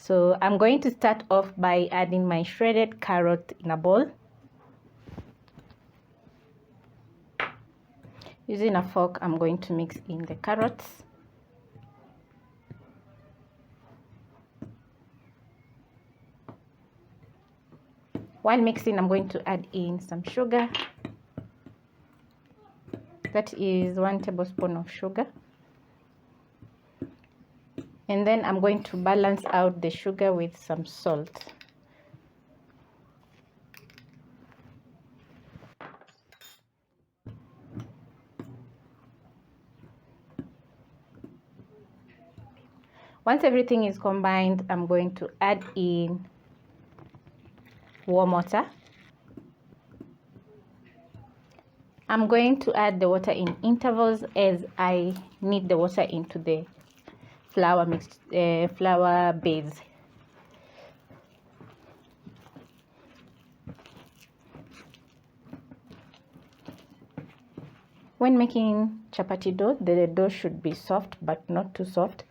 So I'm going to start off by adding my shredded carrot in a bowl. Using a fork, I'm going to mix in the carrots. While mixing, I'm going to add in some sugar. That is 1 tablespoon of sugar. And then I'm going to balance out the sugar with some salt. Once everything is combined, I'm going to add in warm water. I'm going to add the water in intervals as I knead the water into the flour base. When making chapati dough, the dough should be soft but not too soft.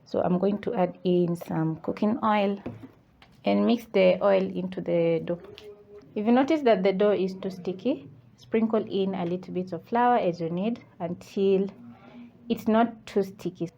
So I'm going to add in some cooking oil and mix the oil into the dough. If you notice that the dough is too sticky, sprinkle in a little bit of flour as you need until it's not too sticky.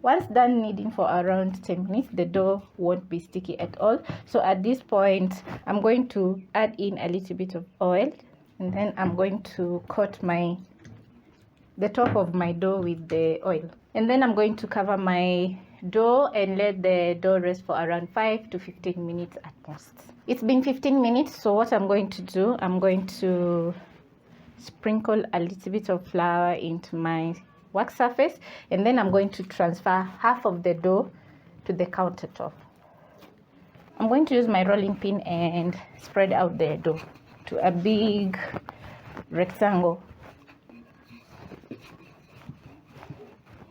Once done kneading for around 10 minutes, the dough won't be sticky at all. So at this point, I'm going to add in a little bit of oil, and then I'm going to coat the top of my dough with the oil. And then I'm going to cover my dough and let the dough rest for around 5 to 15 minutes at most. It's been 15 minutes, so what I'm going to do, I'm going to sprinkle a little bit of flour into my work surface, and then I'm going to transfer half of the dough to the countertop. I'm going to use my rolling pin and spread out the dough to a big rectangle.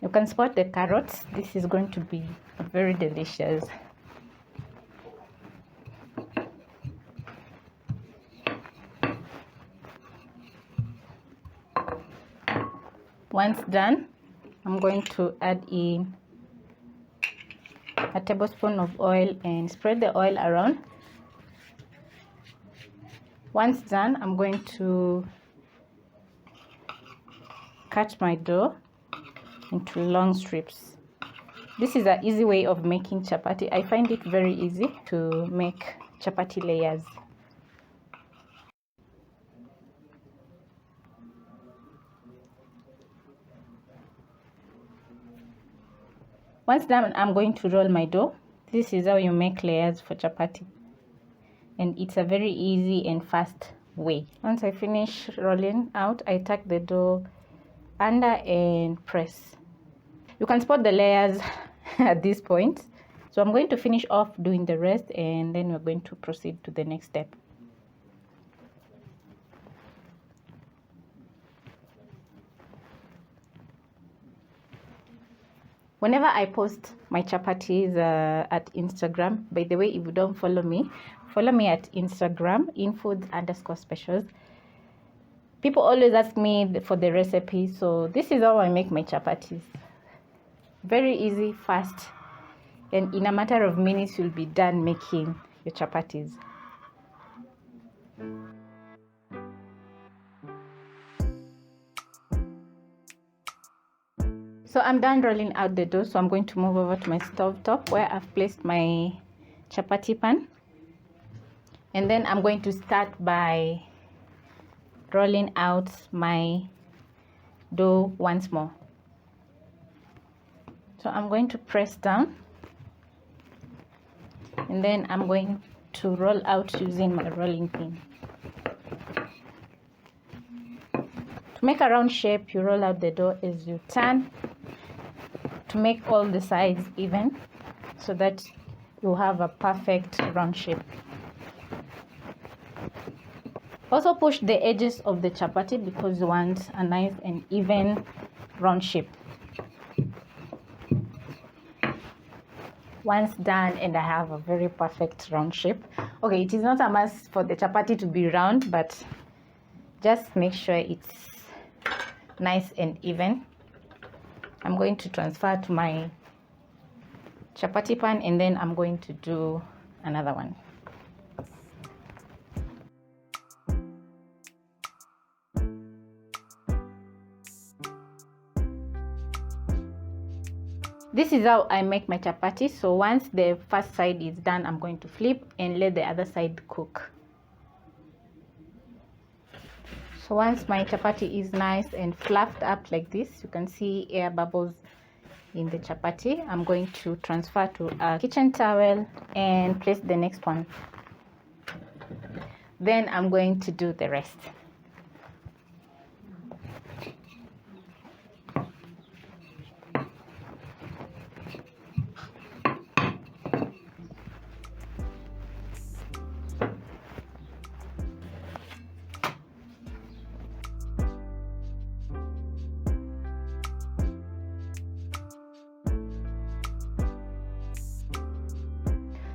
You can spot the carrots. This is going to be very delicious. Once done, I'm going to add in a tablespoon of oil and spread the oil around. Once done, I'm going to cut my dough into long strips. This is an easy way of making chapati. I find it very easy to make chapati layers. Once done, I'm going to roll my dough. This is how you make layers for chapati, and it's a very easy and fast way. Once I finish rolling out, I tuck the dough under and press. You can spot the layers at this point. So I'm going to finish off doing the rest, and then we're going to proceed to the next step. Whenever I post my chapatis at Instagram, by the way, if you don't follow me at Instagram, Infoods_specials. People always ask me for the recipe, so this is how I make my chapatis. Very easy, fast, and in a matter of minutes you'll be done making your chapatis. So I'm done rolling out the dough, so I'm going to move over to my stove top where I've placed my chapati pan. And then I'm going to start by rolling out my dough once more. So I'm going to press down, and then I'm going to roll out using my rolling pin. To make a round shape, you roll out the dough as you turn to make all the sides even, so that you have a perfect round shape. Also push the edges of the chapati because you want a nice and even round shape. Once done, and I have a very perfect round shape. Okay, it is not a must for the chapati to be round, but just make sure it's nice and even. I'm going to transfer to my chapati pan, and then I'm going to do another one. This is how I make my chapati. So once the first side is done, I'm going to flip and let the other side cook. So once my chapati is nice and fluffed up like this, you can see air bubbles in the chapati. I'm going to transfer to a kitchen towel and place the next one. Then I'm going to do the rest.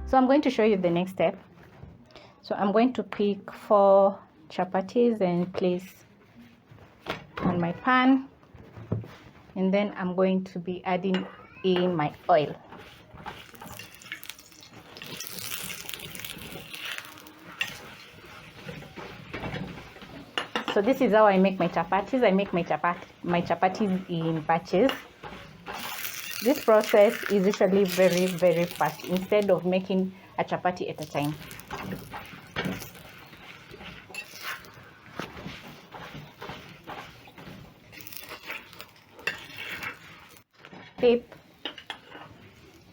So I'm going to show you the next step. So I'm going to pick 4 chapatis and place on my pan, and then I'm going to be adding in my oil. So this is how I make my chapatis. I make my chapatis in batches. This process is usually very, very fast instead of making a chapati at a time. Flip,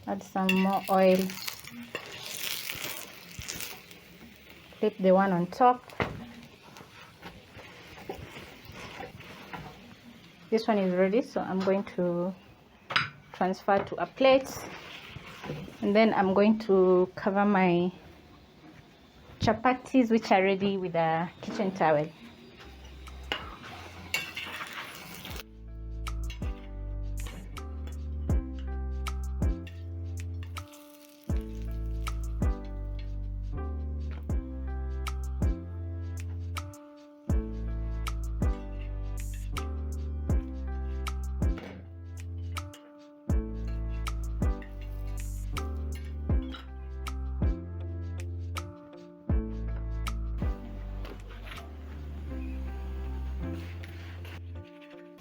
add some more oil, flip the one on top. This one is ready, so I'm going to transfer to a plate, and then I'm going to cover my chapatis which are ready with a kitchen towel.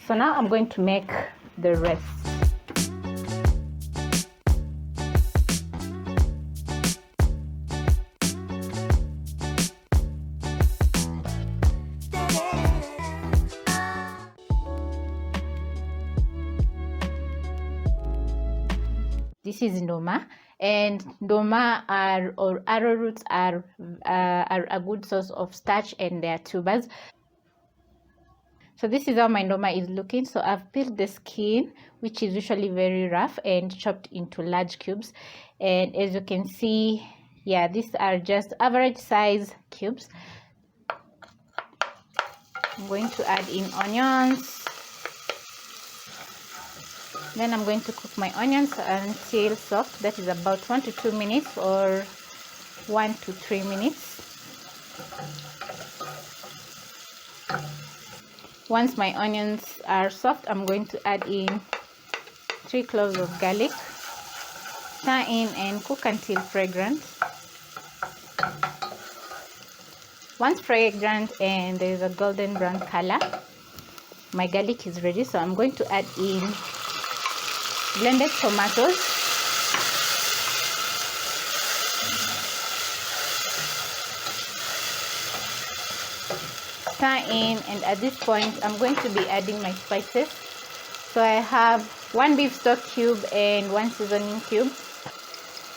So now I'm going to make the rest. This is Nduma, and Nduma or arrowroots are a good source of starch, and they are tubers. So this is how my Nduma is looking. So I've peeled the skin, which is usually very rough, and chopped into large cubes. And as you can see, yeah, these are just average size cubes. I'm going to add in onions. Then I'm going to cook my onions until soft. That is about 1 to 2 minutes or 1 to 3 minutes. Once my onions are soft, I'm going to add in 3 cloves of garlic. Stir in and cook until fragrant. Once fragrant and there is a golden brown color, my garlic is ready. So I'm going to add in blended tomatoes, stir in, and at this point I'm going to be adding my spices. So I have 1 beef stock cube and 1 seasoning cube,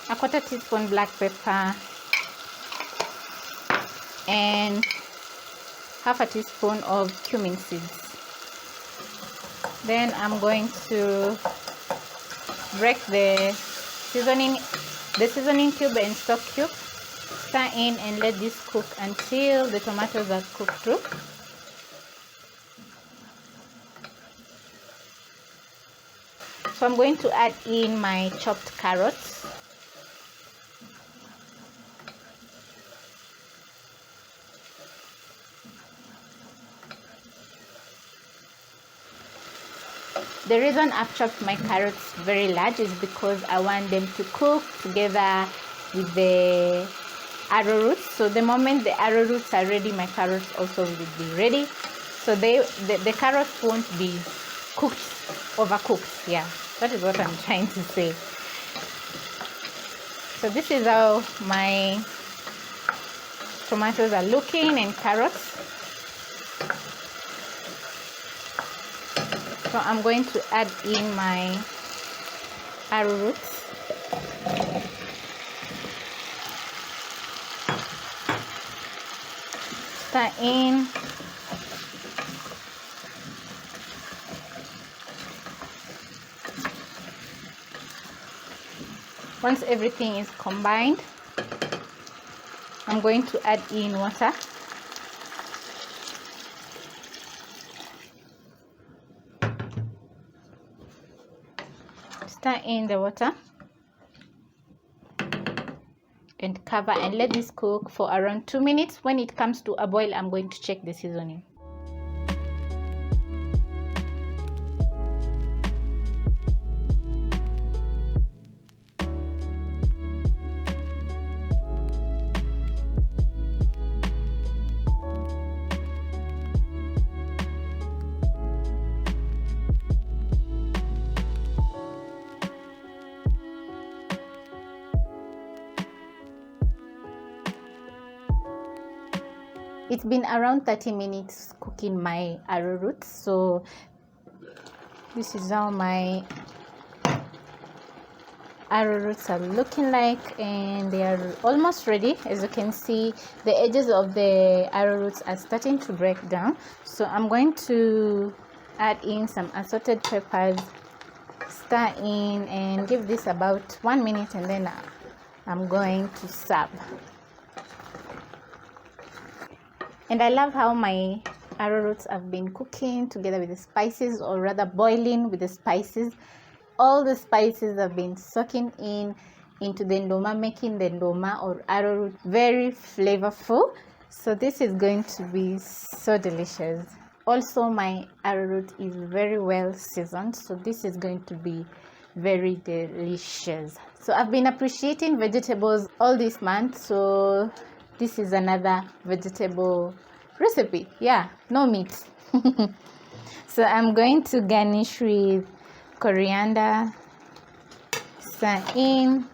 a 1/4 teaspoon black pepper, and 1/2 teaspoon of cumin seeds. Then I'm going to break the seasoning cube and stock cube. Stir in and let this cook until the tomatoes are cooked through. So I'm going to add in my chopped carrots. The reason I've chopped my carrots very large is because I want them to cook together with the arrowroot. So the moment the arrowroots are ready, my carrots also will be ready. So the carrots won't be cooked, overcooked. Yeah, that is what I'm trying to say. So this is how my tomatoes are looking and carrots. So I'm going to add in my arrowroots. Stir in. Once everything is combined, I'm going to add in water. Stir in the water and cover and let this cook for around 2 minutes. When it comes to a boil, I'm going to check the seasoning. It's been around 30 minutes cooking my arrowroot. So this is how my arrowroots are looking like, and they are almost ready. As you can see, the edges of the arrowroots are starting to break down. So I'm going to add in some assorted peppers, stir in and give this about 1 minute, and then I'm going to serve. And I love how my arrowroots have been cooking together with the spices, or rather boiling with the spices. All the spices have been soaking into the nduma, making the nduma or arrowroot very flavorful. So this is going to be so delicious. Also, my arrowroot is very well seasoned, so this is going to be very delicious. So I've been appreciating vegetables all this month, so this is another vegetable recipe. Yeah, no meat. So I'm going to garnish with coriander, stir in.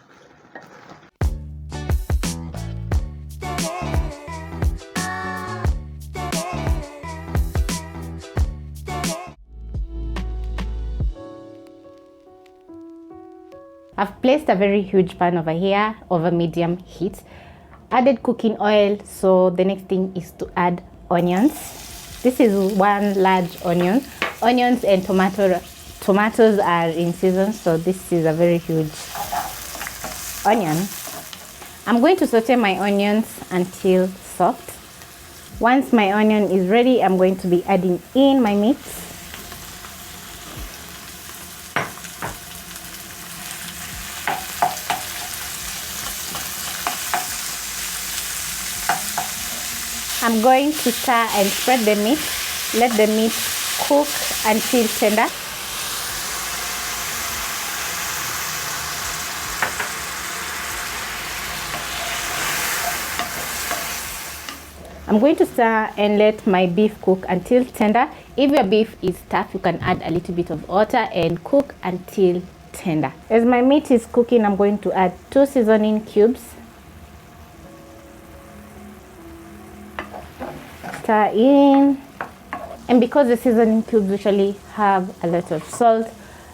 I've placed a very huge pan over here over medium heat. Added cooking oil, so the next thing is to add onions. This is 1 large onion. Onions and tomatoes are in season, so this is a very huge onion. I'm going to saute my onions until soft. Once my onion is ready, I'm going to be adding in my meat. I'm going to stir and spread the meat. Let the meat cook until tender. I'm going to stir and let my beef cook until tender. If your beef is tough, you can add a little bit of water and cook until tender. As my meat is cooking, I'm going to add 2 seasoning cubes. Stir in, and because the seasoning cubes usually have a lot of salt,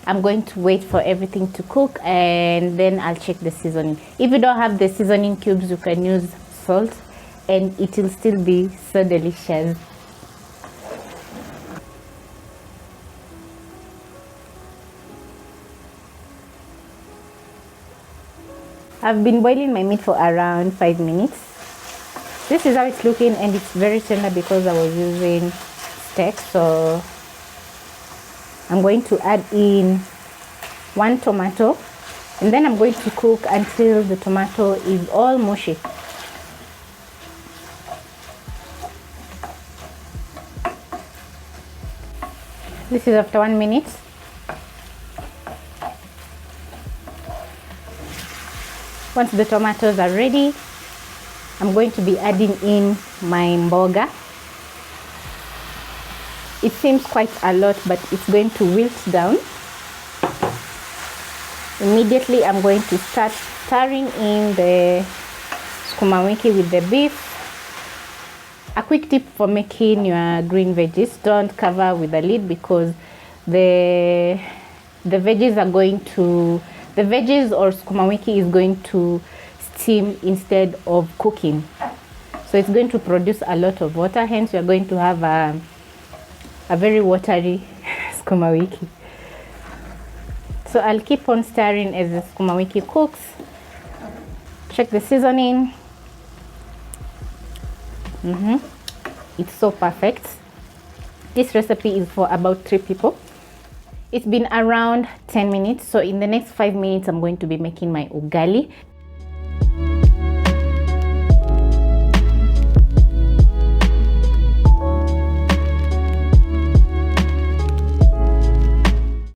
I'm going to wait for everything to cook and then I'll check the seasoning. If you don't have the seasoning cubes, you can use salt and it will still be so delicious. I've been boiling my meat for around 5 minutes. This is how it's looking, and it's very tender because I was using steak. So I'm going to add in 1 tomato, and then I'm going to cook until the tomato is all mushy. This is after 1 minute. Once the tomatoes are ready, I'm going to be adding in my mboga. It seems quite a lot, but it's going to wilt down. Immediately, I'm going to start stirring in the Sukumawiki with the beef. A quick tip for making your green veggies: don't cover with a lid, because the veggies or Sukumawiki is going to steam instead of cooking, so it's going to produce a lot of water. Hence, you're going to have a very watery Sukumawiki. So I'll keep on stirring as the Sukumawiki cooks. Check the seasoning. It's so perfect. This recipe is for about 3 people. It's been around 10 minutes, so in the next 5 minutes I'm going to be making my ugali.